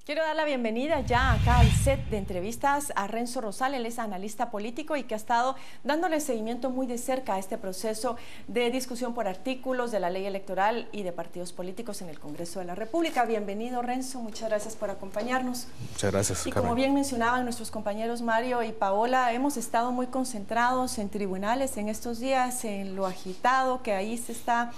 Quiero dar la bienvenida ya acá al set de entrevistas a Renzo Rosal. Él es analista político y que ha estado dándole seguimiento muy de cerca a este proceso de discusión por artículos de la ley electoral y de partidos políticos en el Congreso de la República. Bienvenido, Renzo. Muchas gracias por acompañarnos. Muchas gracias, Y Carmen. como bien mencionaban nuestros compañeros Mario y Paola, hemos estado muy concentrados en tribunales en estos días, en lo agitado que ahí se está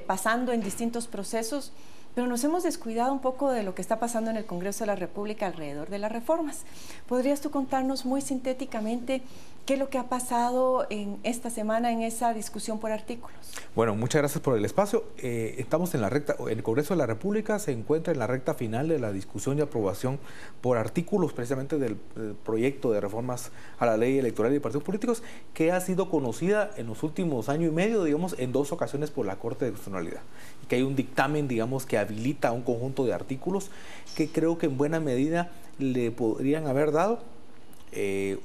pasando en distintos procesos. Pero nos hemos descuidado un poco de lo que está pasando en el Congreso de la República alrededor de las reformas. ¿Podrías tú contarnos muy sintéticamente qué es lo que ha pasado en esta semana en esa discusión por artículos? Bueno, muchas gracias por el espacio. Estamos en la recta, el Congreso de la República se encuentra en la recta final de la discusión y aprobación por artículos precisamente del proyecto de reformas a la ley electoral y de partidos políticos, que ha sido conocida en los últimos año y medio, digamos, en 2 ocasiones por la Corte de Constitucionalidad. Y que hay un dictamen, digamos, que habilita un conjunto de artículos que creo que en buena medida le podrían haber dado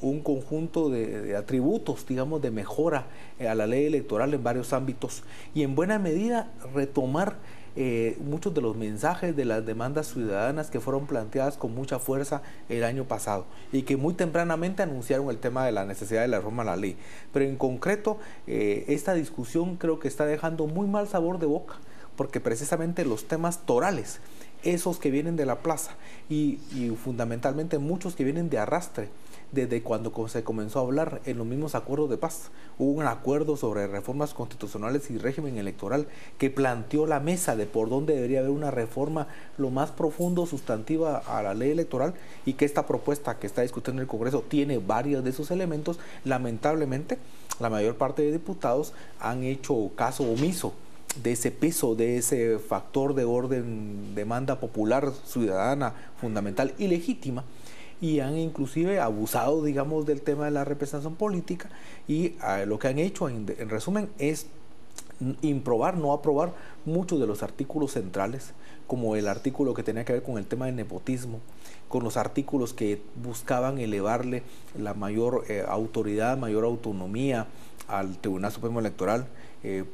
un conjunto de atributos, digamos, de mejora a la ley electoral en varios ámbitos y en buena medida retomar muchos de los mensajes de las demandas ciudadanas que fueron planteadas con mucha fuerza el año pasado y que muy tempranamente anunciaron el tema de la necesidad de la reforma a la ley. Pero en concreto, esta discusión creo que está dejando muy mal sabor de boca, porque precisamente los temas torales, esos que vienen de la plaza y fundamentalmente muchos que vienen de arrastre, desde cuando se comenzó a hablar en los mismos acuerdos de paz. Hubo un acuerdo sobre reformas constitucionales y régimen electoral que planteó la mesa de por dónde debería haber una reforma lo más profundo, sustantiva a la ley electoral, y que esta propuesta que está discutiendo en el Congreso tiene varios de esos elementos. Lamentablemente, la mayor parte de diputados han hecho caso omiso de ese peso, de ese factor de orden, demanda popular, ciudadana, fundamental y legítima, y han inclusive abusado, digamos, del tema de la representación política y lo que han hecho, en resumen, es improbar, no aprobar muchos de los artículos centrales, como el artículo que tenía que ver con el tema del nepotismo, con los artículos que buscaban elevarle la mayor autoridad, mayor autonomía al Tribunal Supremo Electoral,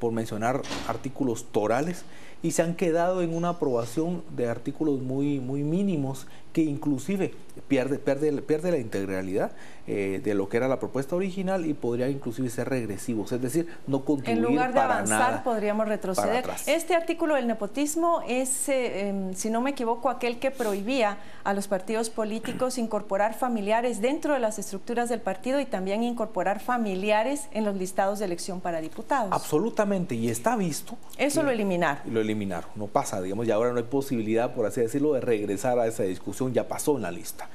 por mencionar artículos torales, y se han quedado en una aprobación de artículos muy mínimos que inclusive pierde la integralidad de lo que era la propuesta original y podría inclusive ser regresivos, es decir, no contribuir en lugar de para avanzar, nada, podríamos retroceder. Este artículo del nepotismo es, si no me equivoco, aquel que prohibía a los partidos políticos incorporar familiares dentro de las estructuras del partido y también incorporar familiares en los listados de elección para diputados. Absolutamente, y está visto. Eso lo eliminaron. Lo eliminaron, no pasa, digamos, y ahora no hay posibilidad, por así decirlo, de regresar a esa discusión, ya pasó en la lista.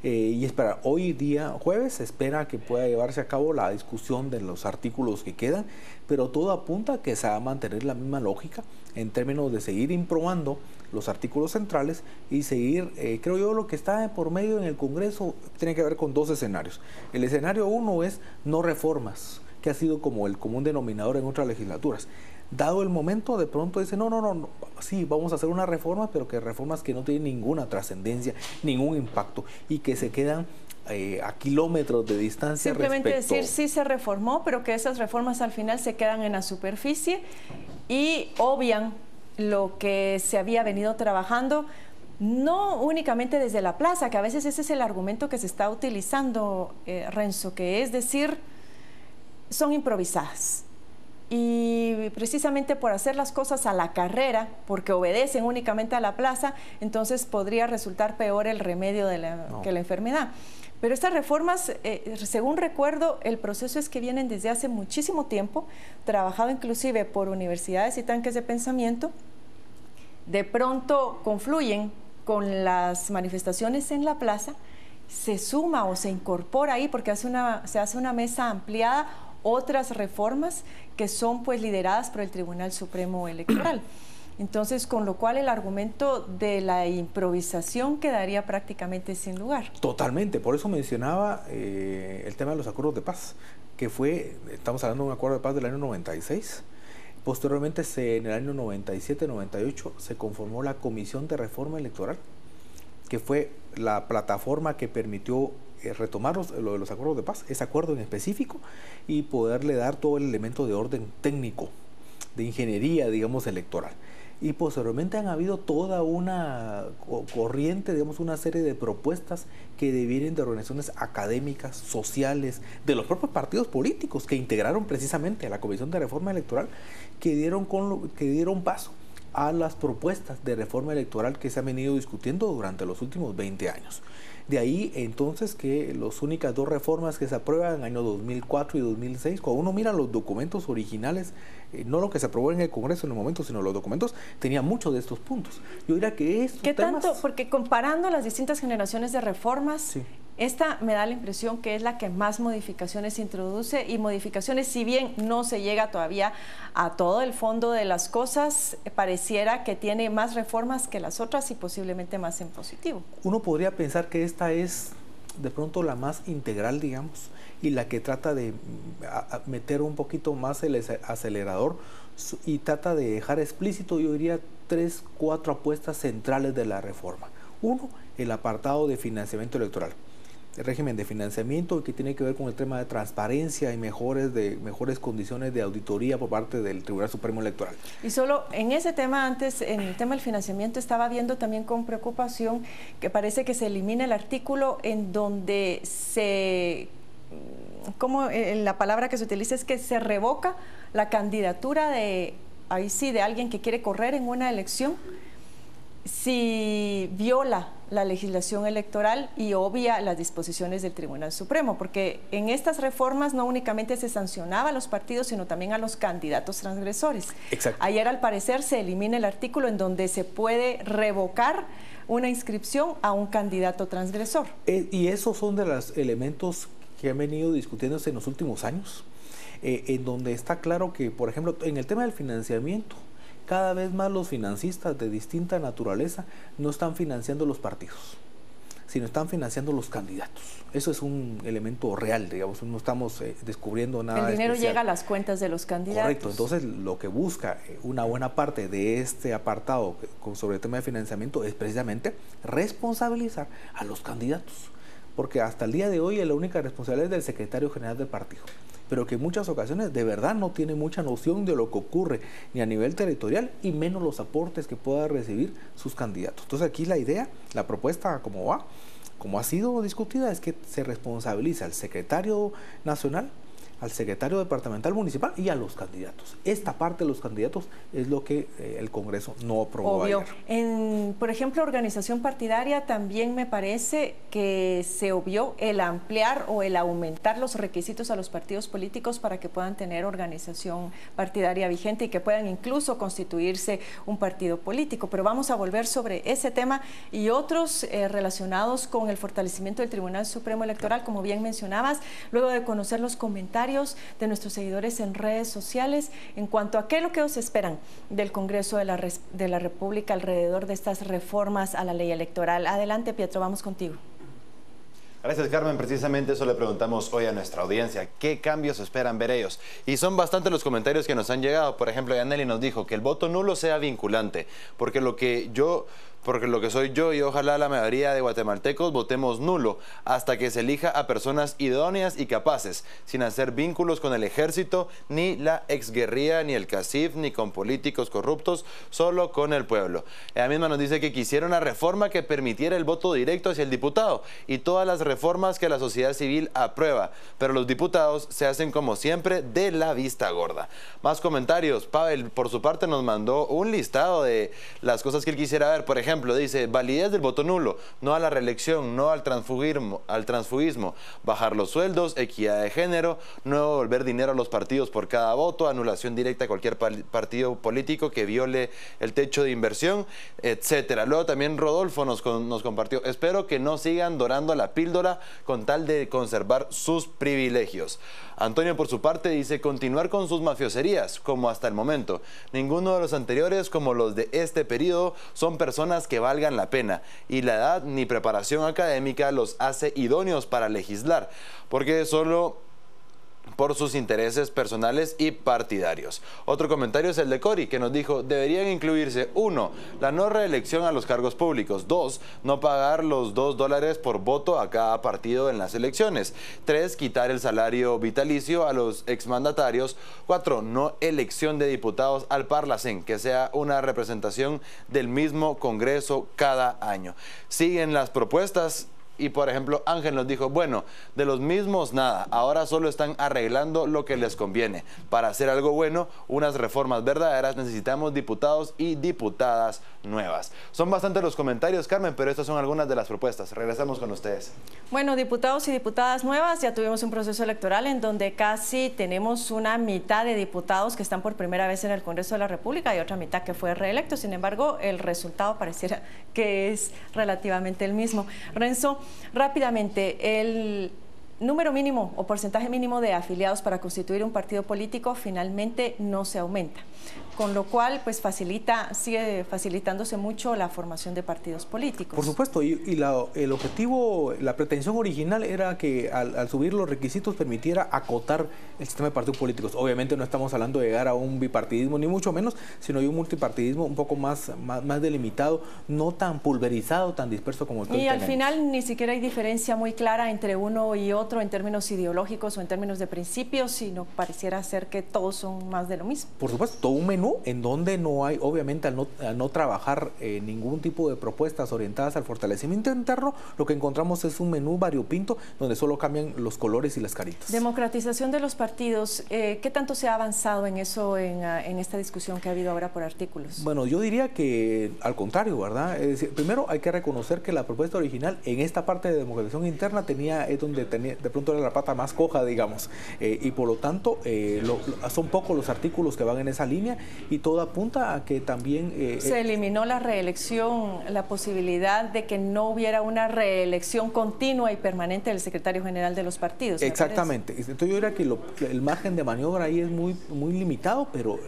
Y espera, hoy día jueves se espera que pueda llevarse a cabo la discusión de los artículos que quedan, pero todo apunta a que se va a mantener la misma lógica en términos de seguir improbando los artículos centrales y seguir, creo yo, lo que está por medio en el Congreso tiene que ver con 2 escenarios. El escenario 1 es no reformas, que ha sido como el común denominador en otras legislaturas. Dado el momento, de pronto dice, no, sí, vamos a hacer una reforma, pero que reformas que no tienen ninguna trascendencia, ningún impacto, y que se quedan a kilómetros de distancia. Simplemente decir, sí se reformó, pero que esas reformas al final se quedan en la superficie y obvian lo que se había venido trabajando, no únicamente desde la plaza, que a veces ese es el argumento que se está utilizando, Renzo, que es decir, son improvisadas. Y precisamente por hacer las cosas a la carrera, porque obedecen únicamente a la plaza, entonces podría resultar peor el remedio que la enfermedad. Pero estas reformas, según recuerdo, el proceso es que vienen desde hace muchísimo tiempo, trabajado inclusive por universidades y tanques de pensamiento, de pronto confluyen con las manifestaciones en la plaza, se suma o se incorpora ahí porque se hace una mesa ampliada, otras reformas que son pues lideradas por el Tribunal Supremo Electoral. Entonces, con lo cual el argumento de la improvisación quedaría prácticamente sin lugar. Totalmente, por eso mencionaba el tema de los acuerdos de paz, que estamos hablando de un acuerdo de paz del año 96. Posteriormente, en el año 97-98, se conformó la Comisión de Reforma Electoral, que fue la plataforma que permitió retomar lo de los acuerdos de paz, ese acuerdo en específico, y poderle dar todo el elemento de orden técnico ingeniería, digamos, electoral. Y posteriormente han habido toda una corriente, digamos, una serie de propuestas que devienen de organizaciones académicas, sociales, de los propios partidos políticos que integraron precisamente a la Comisión de Reforma Electoral, que dieron paso a las propuestas de reforma electoral que se han venido discutiendo durante los últimos 20 años. De ahí entonces que las únicas dos reformas que se aprueban en el año 2004 y 2006, cuando uno mira los documentos originales, no lo que se aprobó en el Congreso en el momento, sino los documentos, tenía muchos de estos puntos. Yo diría que estos ¿Qué temas... tanto? Porque comparando las distintas generaciones de reformas, sí, esta me da la impresión que es la que más modificaciones introduce, y modificaciones, si bien no se llega todavía a todo el fondo de las cosas, pareciera que tiene más reformas que las otras y posiblemente más en positivo. Uno podría pensar que esta es de pronto la más integral, digamos, y la que trata de meter un poquito más el acelerador y trata de dejar explícito, yo diría, 3, 4 apuestas centrales de la reforma. Uno, el apartado de financiamiento electoral. El régimen de financiamiento que tiene que ver con el tema de transparencia y mejores condiciones de auditoría por parte del Tribunal Supremo Electoral. Y solo en ese tema, antes, en el tema del financiamiento, estaba viendo también con preocupación que parece que se elimina el artículo en donde la palabra que se utiliza es que se revoca la candidatura de alguien que quiere correr en una elección si viola la legislación electoral y obvia las disposiciones del Tribunal Supremo, porque en estas reformas no únicamente se sancionaba a los partidos, sino también a los candidatos transgresores. Exacto. Ayer, al parecer, se elimina el artículo en donde se puede revocar una inscripción a un candidato transgresor. Y esos son de los elementos que han venido discutiéndose en los últimos años, en donde está claro que, por ejemplo, en el tema del financiamiento, cada vez más los financistas de distinta naturaleza no están financiando los partidos, sino están financiando los candidatos. Eso es un elemento real, digamos, no estamos descubriendo nada. El dinero especial. llega a las cuentas de los candidatos. Correcto, entonces lo que busca una buena parte de este apartado sobre el tema de financiamiento es precisamente responsabilizar a los candidatos, porque hasta el día de hoy la única responsabilidad es del secretario general del partido, pero que en muchas ocasiones de verdad no tiene mucha noción de lo que ocurre ni a nivel territorial y menos los aportes que puedan recibir sus candidatos. Entonces aquí la idea, la propuesta como ha sido discutida, es que se responsabiliza al secretario nacional, al secretario departamental municipal y a los candidatos. Esta parte de los candidatos es lo que el Congreso no aprobó ayer. En, por ejemplo, organización partidaria, también me parece que se obvió el ampliar o el aumentar los requisitos a los partidos políticos para que puedan tener organización partidaria vigente y que puedan incluso constituirse un partido político. Pero vamos a volver sobre ese tema y otros relacionados con el fortalecimiento del Tribunal Supremo Electoral, como bien mencionabas, luego de conocer los comentarios de nuestros seguidores en redes sociales en cuanto a qué es lo que os esperan del Congreso de la República alrededor de estas reformas a la ley electoral. Adelante, Pietro, vamos contigo. Gracias, Carmen. Precisamente eso le preguntamos hoy a nuestra audiencia. ¿Qué cambios esperan ver ellos? Y son bastantes los comentarios que nos han llegado. Por ejemplo, Yaneli nos dijo que el voto nulo sea vinculante, porque lo que soy yo y ojalá la mayoría de guatemaltecos votemos nulo hasta que se elija a personas idóneas y capaces, sin hacer vínculos con el ejército, ni la exguerrilla, ni el CACIF, ni con políticos corruptos, solo con el pueblo. Ella misma nos dice que quisiera una reforma que permitiera el voto directo hacia el diputado y todas las reformas que la sociedad civil aprueba, pero los diputados se hacen como siempre de la vista gorda. Más comentarios. Pavel, por su parte, nos mandó un listado de las cosas que él quisiera ver. Por ejemplo, dice, validez del voto nulo, no a la reelección, no al transfugismo, bajar los sueldos, equidad de género, no devolver dinero a los partidos por cada voto, anulación directa a cualquier partido político que viole el techo de inversión, etcétera. Luego también Rodolfo nos compartió, espero que no sigan dorando la píldora con tal de conservar sus privilegios. Antonio, por su parte, dice, continuar con sus mafioserías, como hasta el momento. Ninguno de los anteriores, como los de este periodo, son personas que valgan la pena, y la edad ni preparación académica los hace idóneos para legislar, porque solo por sus intereses personales y partidarios. Otro comentario es el de Cori, que nos dijo: deberían incluirse 1. La no reelección a los cargos públicos. 2. No pagar los $2 por voto a cada partido en las elecciones. 3. Quitar el salario vitalicio a los exmandatarios. 4. No elección de diputados al Parlacén, que sea una representación del mismo Congreso cada año. Siguen las propuestas. Y por ejemplo, Ángel nos dijo: bueno, de los mismos nada, ahora solo están arreglando lo que les conviene. Para hacer algo bueno, unas reformas verdaderas, necesitamos diputados y diputadas nuevas. Son bastantes los comentarios, Carmen, pero estas son algunas de las propuestas. Regresamos con ustedes. Bueno, diputados y diputadas nuevas, ya tuvimos un proceso electoral en donde casi tenemos una mitad de diputados que están por primera vez en el Congreso de la República y otra mitad que fue reelecto. Sin embargo, el resultado pareciera que es relativamente el mismo. Renzo, rápidamente, el número mínimo o porcentaje mínimo de afiliados para constituir un partido político finalmente no se aumenta, con lo cual pues sigue facilitándose mucho la formación de partidos políticos. Por supuesto, y el objetivo, la pretensión original era que al subir los requisitos permitiera acotar el sistema de partidos políticos. Obviamente no estamos hablando de llegar a un bipartidismo, ni mucho menos, sino de un multipartidismo un poco más delimitado, no tan pulverizado, tan disperso como el que hoy tenemos. Y al final ni siquiera hay diferencia muy clara entre uno y otro en términos ideológicos o en términos de principios, sino pareciera ser que todos son más de lo mismo. Por supuesto, todo un menú en donde no hay, obviamente al no trabajar ningún tipo de propuestas orientadas al fortalecimiento interno, lo que encontramos es un menú variopinto donde solo cambian los colores y las caritas. Democratización de los partidos, ¿qué tanto se ha avanzado en eso en esta discusión que ha habido ahora por artículos? Bueno, yo diría que al contrario, ¿verdad? Es decir, primero hay que reconocer que la propuesta original en esta parte de democratización interna es donde de pronto era la pata más coja, digamos, y por lo tanto son pocos los artículos que van en esa línea y todo apunta a que también... se eliminó la reelección, la posibilidad de que no hubiera una reelección continua y permanente del secretario general de los partidos. Exactamente. Entonces yo diría que el margen de maniobra ahí es muy limitado, pero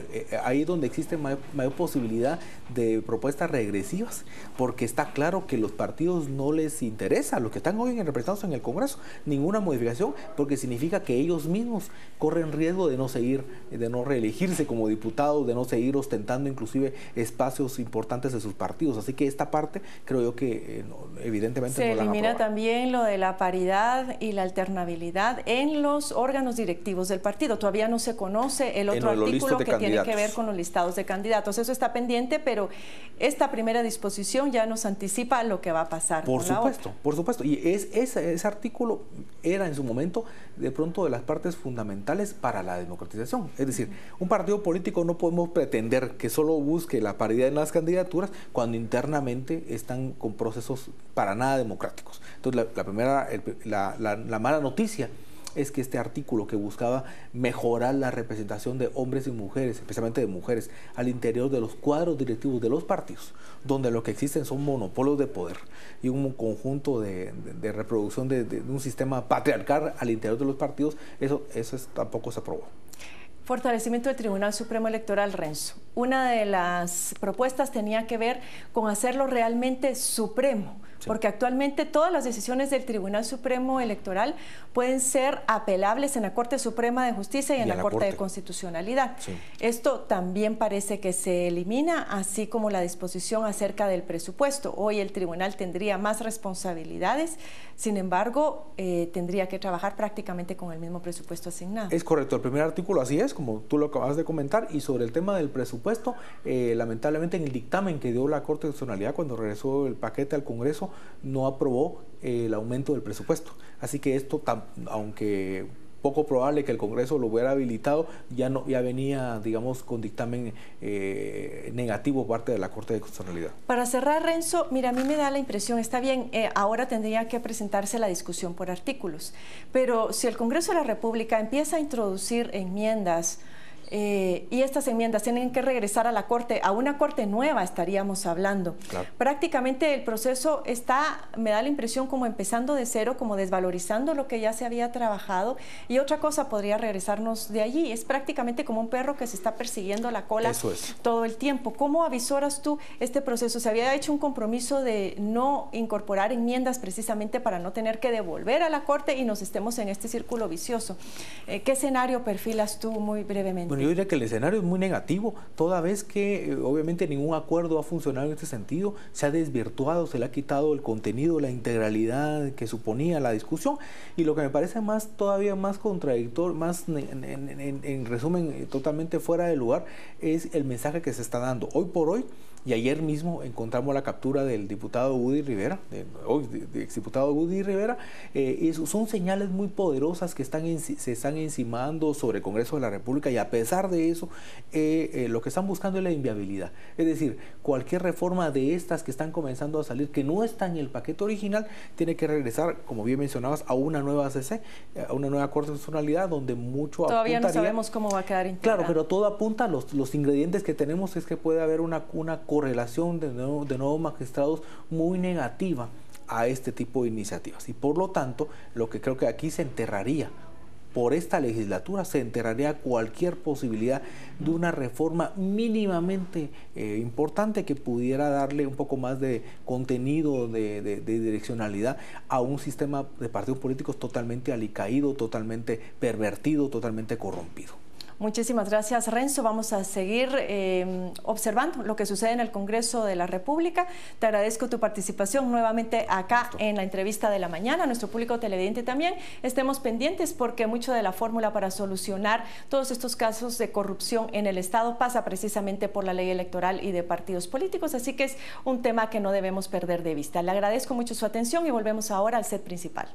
ahí es donde existe mayor posibilidad de propuestas regresivas, porque está claro que los partidos no les interesa, los que están hoy representados en el Congreso, ninguna modificación, porque significa que ellos mismos corren riesgo de no reelegirse como diputados, de no seguir ostentando inclusive espacios importantes de sus partidos. Así que esta parte creo yo que evidentemente se no la van a elimina aprobar. También lo de la paridad y la alternabilidad en los órganos directivos del partido. Todavía no se conoce el otro artículo que tiene que ver con los listados de candidatos. Eso está pendiente, pero esta primera disposición ya nos anticipa lo que va a pasar. Por supuesto. Y ese artículo era en su momento de pronto de las partes fundamentales para la democratización. Es decir, un partido político no podemos pretender que solo busque la paridad en las candidaturas cuando internamente están con procesos para nada democráticos. Entonces, la mala noticia es que este artículo que buscaba mejorar la representación de hombres y mujeres, especialmente de mujeres, al interior de los cuadros directivos de los partidos, donde lo que existen son monopolios de poder y un conjunto de reproducción de un sistema patriarcal al interior de los partidos, eso tampoco se aprobó. Fortalecimiento del Tribunal Supremo Electoral, Renzo. Una de las propuestas tenía que ver con hacerlo realmente supremo, porque actualmente todas las decisiones del Tribunal Supremo Electoral pueden ser apelables en la Corte Suprema de Justicia y en la Corte de Constitucionalidad. Sí. Esto también parece que se elimina, así como la disposición acerca del presupuesto. Hoy el tribunal tendría más responsabilidades, sin embargo, tendría que trabajar prácticamente con el mismo presupuesto asignado. Es correcto, el primer artículo así es, como tú lo acabas de comentar, y sobre el tema del presupuesto, lamentablemente en el dictamen que dio la Corte de Constitucionalidad cuando regresó el paquete al Congreso, no aprobó el aumento del presupuesto. Así que esto, aunque poco probable que el Congreso lo hubiera habilitado, ya venía, digamos, con dictamen negativo por parte de la Corte de Constitucionalidad. Para cerrar, Renzo, mira, a mí me da la impresión, está bien, ahora tendría que presentarse la discusión por artículos, pero si el Congreso de la República empieza a introducir enmiendas y estas enmiendas tienen que regresar a la Corte, a una Corte nueva estaríamos hablando. Claro. Prácticamente el proceso está, me da la impresión, como empezando de cero, como desvalorizando lo que ya se había trabajado, y otra cosa podría regresarnos de allí. Es prácticamente como un perro que se está persiguiendo la cola todo el tiempo. ¿Cómo avisoras tú este proceso? Se había hecho un compromiso de no incorporar enmiendas precisamente para no tener que devolver a la Corte y nos estemos en este círculo vicioso. ¿Qué escenario perfilas tú muy brevemente? Bueno, yo diría que el escenario es muy negativo, toda vez que obviamente ningún acuerdo ha funcionado en este sentido, se ha desvirtuado, se le ha quitado el contenido, la integralidad que suponía la discusión, y lo que me parece todavía más contradictorio, más en resumen totalmente fuera de lugar, es el mensaje que se está dando. Hoy por hoy, y ayer mismo encontramos la captura del diputado Woody Rivera, de exdiputado Woody Rivera, son señales muy poderosas que se están encimando sobre el Congreso de la República, y a pesar de eso, lo que están buscando es la inviabilidad. Es decir, cualquier reforma de estas que están comenzando a salir, que no está en el paquete original, tiene que regresar, como bien mencionabas, a una nueva CC, a una nueva Corte de Constitucionalidad, donde mucho todavía no sabemos cómo va a quedar integrado. Claro, pero todo apunta, los ingredientes que tenemos es que puede haber una correlación de nuevos magistrados muy negativa a este tipo de iniciativas, y por lo tanto lo que creo que aquí se enterraría por esta legislatura, se enterraría cualquier posibilidad de una reforma mínimamente importante que pudiera darle un poco más de contenido, de direccionalidad a un sistema de partidos políticos totalmente alicaído, totalmente pervertido, totalmente corrompido. Muchísimas gracias, Renzo. Vamos a seguir observando lo que sucede en el Congreso de la República. Te agradezco tu participación nuevamente acá en la entrevista de la mañana. Nuestro público televidente también. Estemos pendientes, porque mucho de la fórmula para solucionar todos estos casos de corrupción en el Estado pasa precisamente por la ley electoral y de partidos políticos. Así que es un tema que no debemos perder de vista. Le agradezco mucho su atención y volvemos ahora al set principal.